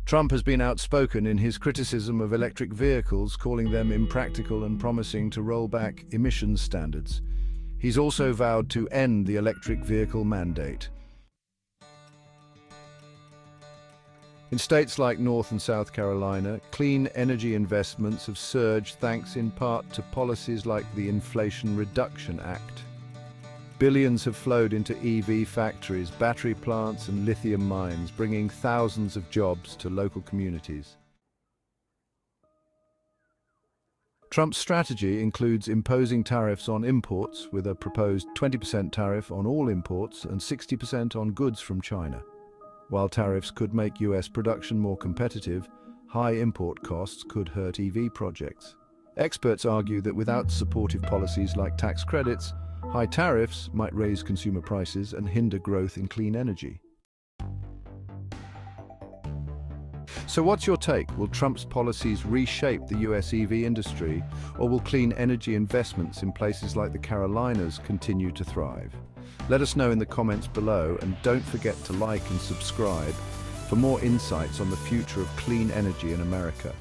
Trump has been outspoken in his criticism of electric vehicles, calling them impractical and promising to roll back emissions standards. He's also vowed to end the electric vehicle mandate. In states like North and South Carolina, clean energy investments have surged thanks in part to policies like the Inflation Reduction Act. Billions have flowed into EV factories, battery plants and lithium mines, bringing thousands of jobs to local communities. Trump's strategy includes imposing tariffs on imports, with a proposed 20% tariff on all imports and 60% on goods from China. While tariffs could make US production more competitive, high import costs could hurt EV projects. Experts argue that without supportive policies like tax credits, high tariffs might raise consumer prices and hinder growth in clean energy. So what's your take? Will Trump's policies reshape the US EV industry, or will clean energy investments in places like the Carolinas continue to thrive? Let us know in the comments below, and don't forget to like and subscribe for more insights on the future of clean energy in America.